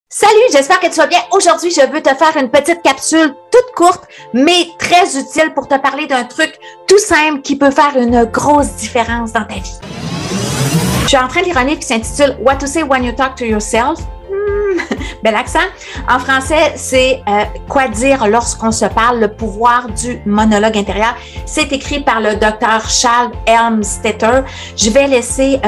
Salut, j'espère que tu vas bien. Aujourd'hui, je veux te faire une petite capsule toute courte, mais très utile pour te parler d'un truc tout simple qui peut faire une grosse différence dans ta vie. Je suis en train de lire un livre qui s'intitule « What to say when you talk to yourself ». Bel accent. En français, c'est quoi dire lorsqu'on se parle, le pouvoir du monologue intérieur. C'est écrit par le docteur Charles Elmstetter. Je vais laisser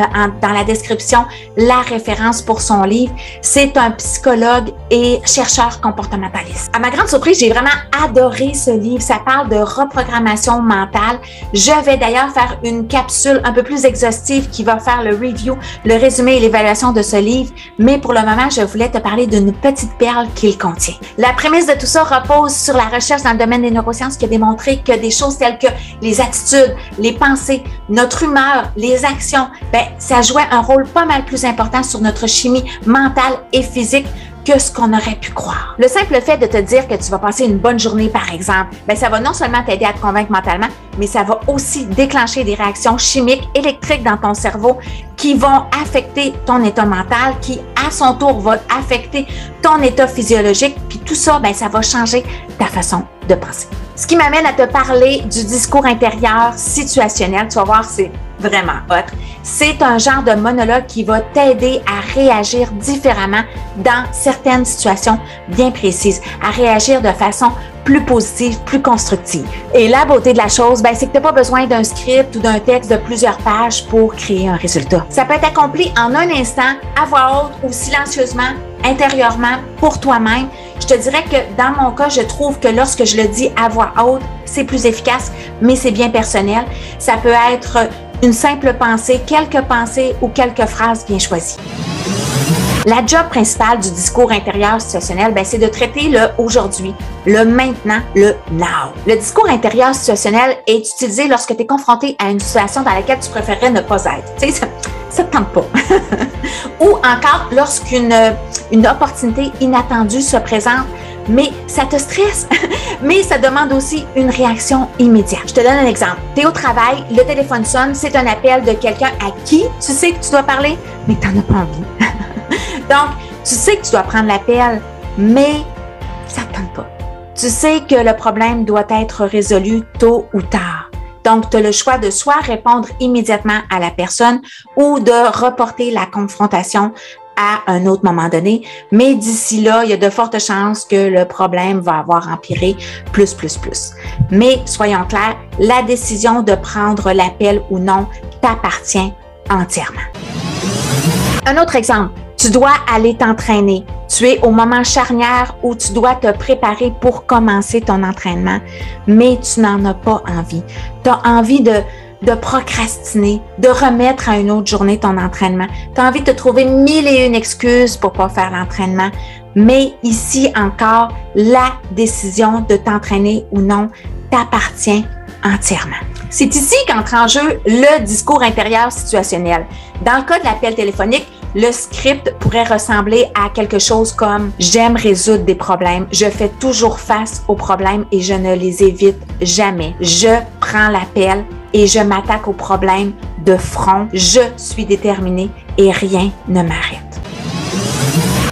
dans la description la référence pour son livre. C'est un psychologue et chercheur comportementaliste. À ma grande surprise, j'ai vraiment adoré ce livre. Ça parle de reprogrammation mentale. Je vais d'ailleurs faire une capsule un peu plus exhaustive qui va faire le review, le résumé et l'évaluation de ce livre. Mais pour le moment, je voulais te parler d'une petite perle qu'il contient. La prémisse de tout ça repose sur la recherche dans le domaine des neurosciences qui a démontré que des choses telles que les attitudes, les pensées, notre humeur, les actions, ça jouait un rôle pas mal plus important sur notre chimie mentale et physique que ce qu'on aurait pu croire. Le simple fait de te dire que tu vas passer une bonne journée, par exemple, ça va non seulement t'aider à te convaincre mentalement, mais ça va aussi déclencher des réactions chimiques, électriques dans ton cerveau qui vont affecter ton état mental, qui à son tour va affecter ton état physiologique, puis tout ça, ça va changer ta façon de penser. Ce qui m'amène à te parler du discours intérieur situationnel. Tu vas voir, c'est vraiment hot. C'est un genre de monologue qui va t'aider à réagir différemment dans certaines situations bien précises, à réagir de façon plus positive, plus constructive. Et la beauté de la chose, c'est que tu n'as pas besoin d'un script ou d'un texte de plusieurs pages pour créer un résultat. Ça peut être accompli en un instant, à voix haute ou silencieusement, intérieurement, pour toi-même. Je te dirais que dans mon cas, je trouve que lorsque je le dis à voix haute, c'est plus efficace, mais c'est bien personnel. Ça peut être une simple pensée, quelques pensées ou quelques phrases bien choisies. La job principale du discours intérieur situationnel, c'est de traiter le aujourd'hui, le maintenant, le now. Le discours intérieur situationnel est utilisé lorsque tu es confronté à une situation dans laquelle tu préférerais ne pas être. Tu sais, ça te tente pas. Ou encore lorsqu'une opportunité inattendue se présente, mais ça te stresse, mais ça demande aussi une réaction immédiate. Je te donne un exemple. Tu es au travail, le téléphone sonne, c'est un appel de quelqu'un à qui tu sais que tu dois parler, mais que tu n'en as pas envie. Donc, tu sais que tu dois prendre l'appel, mais ça ne te tente pas. Tu sais que le problème doit être résolu tôt ou tard. Donc, tu as le choix de soit répondre immédiatement à la personne ou de reporter la confrontation à un autre moment donné. Mais d'ici là, il y a de fortes chances que le problème va avoir empiré plus. Mais soyons clairs, la décision de prendre l'appel ou non t'appartient entièrement. Un autre exemple. Tu dois aller t'entraîner. Tu es au moment charnière où tu dois te préparer pour commencer ton entraînement, mais tu n'en as pas envie. Tu as envie de procrastiner, de remettre à une autre journée ton entraînement. Tu as envie de te trouver 1001 excuses pour ne pas faire l'entraînement. Mais ici encore, la décision de t'entraîner ou non t'appartient entièrement. C'est ici qu'entre en jeu le discours intérieur situationnel. Dans le cas de l'appel téléphonique, le script pourrait ressembler à quelque chose comme « J'aime résoudre des problèmes, je fais toujours face aux problèmes et je ne les évite jamais. Je prends l'appel et je m'attaque aux problèmes de front. Je suis déterminée et rien ne m'arrête. »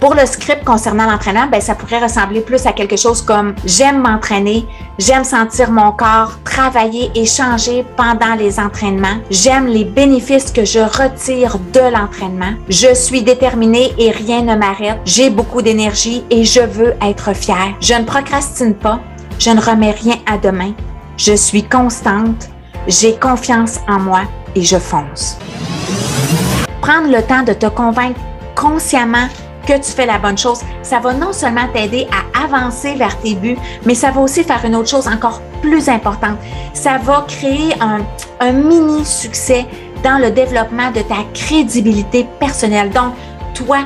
Pour le script concernant l'entraînement, ça pourrait ressembler plus à quelque chose comme « J'aime m'entraîner, j'aime sentir mon corps travailler et changer pendant les entraînements. J'aime les bénéfices que je retire de l'entraînement. Je suis déterminée et rien ne m'arrête. J'ai beaucoup d'énergie et je veux être fière. Je ne procrastine pas, je ne remets rien à demain. Je suis constante, j'ai confiance en moi et je fonce. » Prendre le temps de te convaincre consciemment que tu fais la bonne chose, ça va non seulement t'aider à avancer vers tes buts, mais ça va aussi faire une autre chose encore plus importante. Ça va créer un mini succès dans le développement de ta crédibilité personnelle. Donc, toi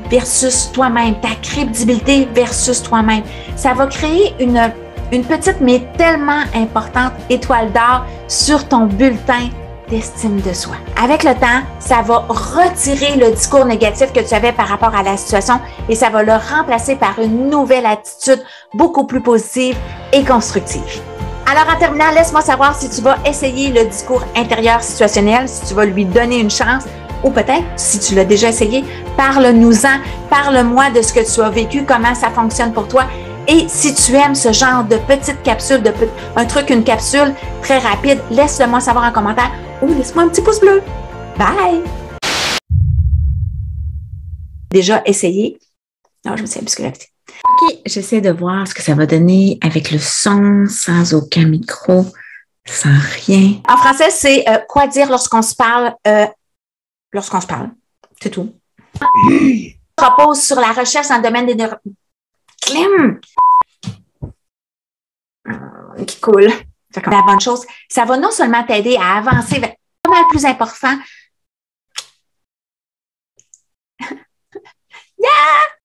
versus toi-même, ta crédibilité versus toi-même. Ça va créer une petite mais tellement importante étoile d'or sur ton bulletin d'estime de soi. Avec le temps, ça va retirer le discours négatif que tu avais par rapport à la situation et ça va le remplacer par une nouvelle attitude beaucoup plus positive et constructive. Alors, en terminant, laisse-moi savoir si tu vas essayer le discours intérieur situationnel, si tu vas lui donner une chance Ou peut-être, si tu l'as déjà essayé, parle-nous-en, parle-moi de ce que tu as vécu, comment ça fonctionne pour toi. Et si tu aimes ce genre de petite capsule, une capsule très rapide, laisse-le moi savoir en commentaire ou laisse-moi un petit pouce bleu. Bye! Déjà essayé. Non, je me suis abusée. OK, j'essaie de voir ce que ça va donner avec le son, sans aucun micro, sans rien. En français, c'est quoi dire lorsqu'on se parle. C'est tout. Repose sur la recherche dans le domaine des Clim! Qui coule. La bonne chose, ça va non seulement t'aider à avancer vers pas mal plus important. Yeah!